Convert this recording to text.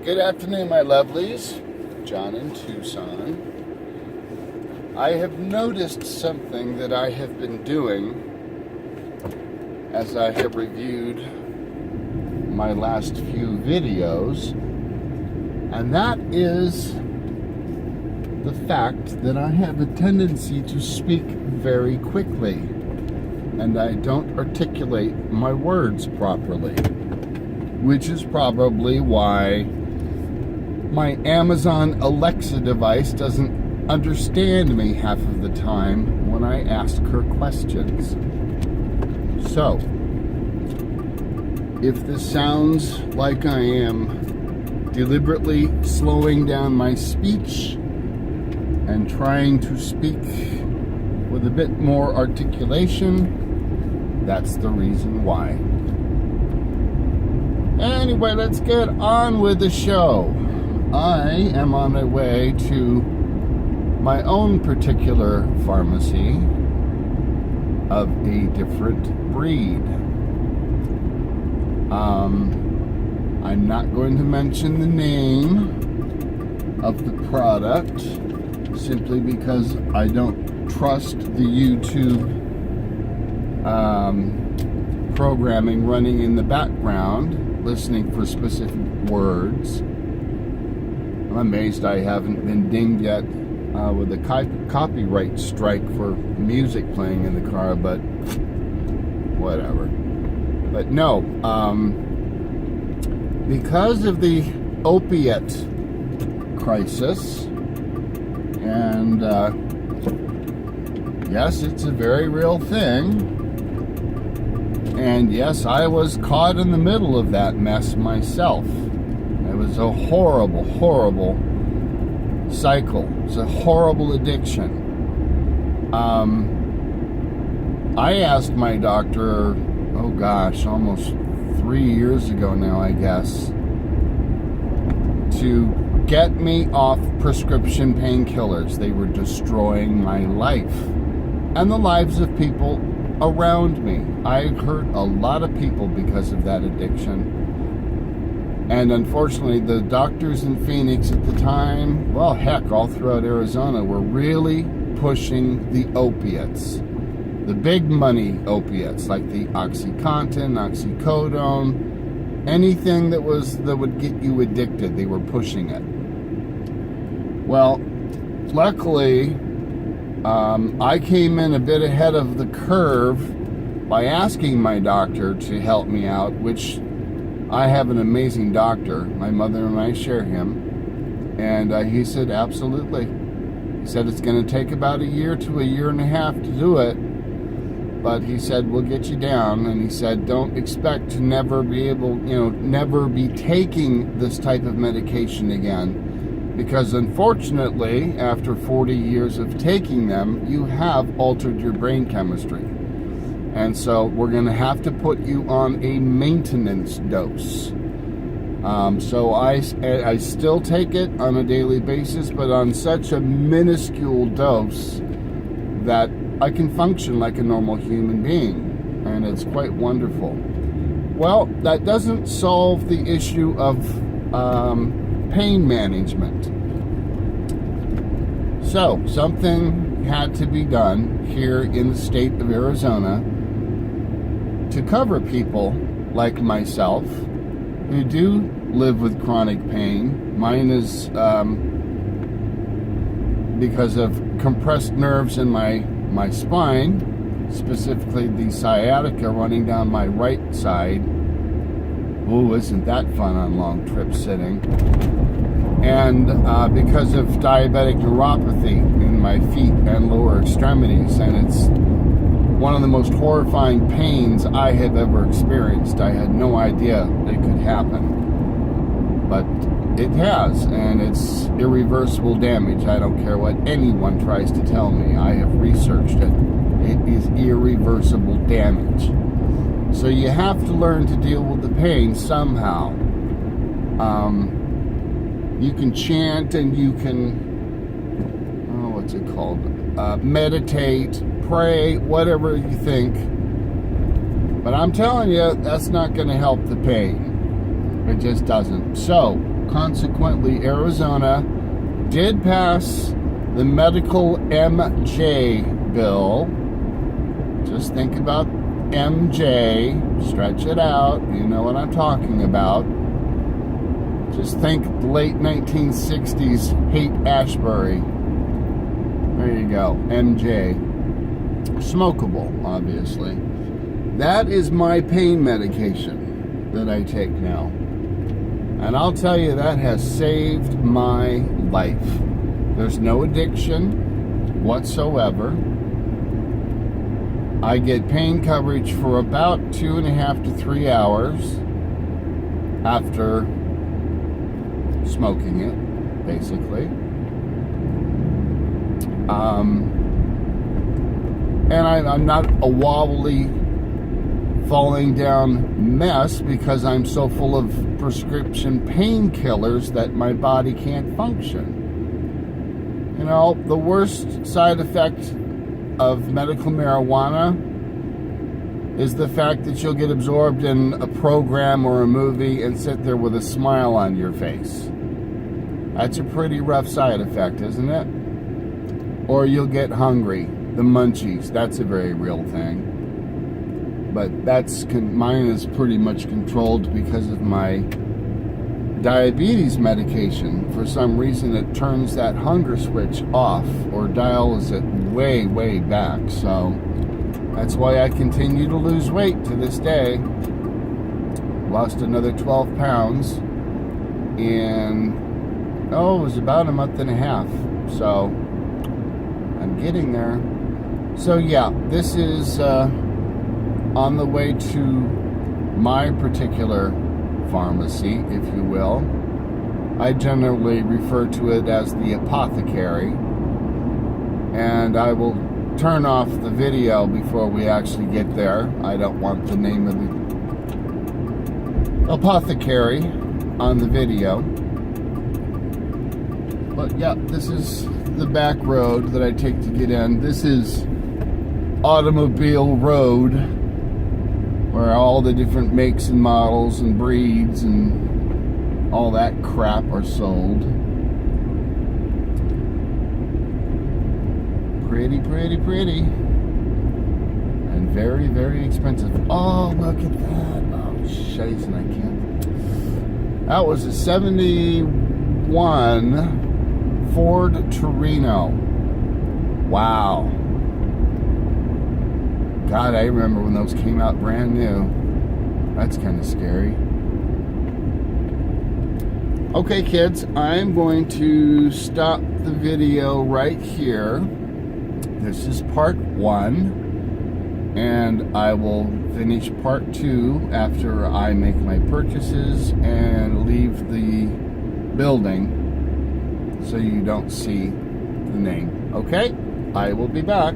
Good afternoon, my lovelies. John in Tucson. I have noticed something that I have been doing as I have reviewed my last few videos, and that is the fact that I have a tendency to speak very quickly, and I don't articulate my words properly, which is probably why my Amazon Alexa device doesn't understand me half of the time when I ask her questions. So, if this sounds like I am deliberately slowing down my speech and trying to speak with a bit more articulation, that's the reason why. Anyway, let's get on with the show. I am on my way to my own particular pharmacy of a different breed. I'm not going to mention the name of the product simply because I don't trust the YouTube programming running in the background, listening for specific words. I'm amazed I haven't been dinged yet with a copyright strike for music playing in the car, but whatever. But no, because of the opiate crisis, and yes, it's a very real thing, and yes, I was caught in the middle of that mess myself. It was a horrible, horrible cycle. It's a horrible addiction. I asked my doctor, oh gosh, almost 3 years ago now, I guess, to get me off prescription painkillers. They were destroying my life and the lives of people around me. I hurt a lot of people because of that addiction. And unfortunately, the doctors in Phoenix at the time, well, heck, all throughout Arizona, were really pushing the opiates. The big money opiates, like the OxyContin, oxycodone, anything that would get you addicted, they were pushing it. Well, luckily, I came in a bit ahead of the curve by asking my doctor to help me out, which I have an amazing doctor. My mother and I share him. And he said, absolutely. He said it's going to take about a year to a year and a half to do it. But he said, we'll get you down. And he said, don't expect to never be taking this type of medication again. Because unfortunately, after 40 years of taking them, you have altered your brain chemistry. And so we're going to have to put you on a maintenance dose. So I still take it on a daily basis, but on such a minuscule dose that I can function like a normal human being. And it's quite wonderful. Well, that doesn't solve the issue of pain management. So something had to be done here in the state of Arizona to cover people like myself who do live with chronic pain. Mine is because of compressed nerves in my spine, specifically the sciatica running down my right side. Ooh, isn't that fun on long trips sitting? And because of diabetic neuropathy in my feet and lower extremities, and it's one of the most horrifying pains I have ever experienced. I had no idea it could happen. But it has, and it's irreversible damage. I don't care what anyone tries to tell me. I have researched it. It is irreversible damage. So you have to learn to deal with the pain somehow. You can chant and you can, what's it called? Meditate, pray, whatever you think. But I'm telling you, that's not going to help the pain. It just doesn't. So, consequently, Arizona did pass the medical MJ bill. Just think about MJ, stretch it out, you know what I'm talking about. Just think late 1960s Haight-Ashbury. There you go, MJ. Smokable, obviously. That is my pain medication that I take now. And I'll tell you, that has saved my life. There's no addiction whatsoever. I get pain coverage for about 2.5 to 3 hours after smoking it, basically. And I'm not a wobbly, falling down mess because I'm so full of prescription painkillers that my body can't function. You know, the worst side effect of medical marijuana is the fact that you'll get absorbed in a program or a movie and sit there with a smile on your face. That's a pretty rough side effect, isn't it? Or you'll get hungry, the munchies. That's a very real thing. But mine is pretty much controlled because of my diabetes medication. For some reason, it turns that hunger switch off or dials it way, way back. So that's why I continue to lose weight to this day. Lost another 12 pounds in, it was about a month and a half. So I'm getting there. So yeah, this is on the way to my particular pharmacy, if you will. I generally refer to it as the apothecary. And I will turn off the video before we actually get there. I don't want the name of the apothecary on the video. But yeah, this is the back road that I take to get in. This is Automobile Road, where all the different makes and models and breeds and all that crap are sold. Pretty, pretty, pretty. And very, very expensive. Oh, look at that. Oh, shiz, and I can't. That was a 71 Ford Torino. Wow. God, I remember when those came out brand new. That's kind of scary. Okay, kids, I'm going to stop the video right here. This is part 1, and I will finish part 2 after I make my purchases and leave the building so you don't see the name. Okay? I will be back.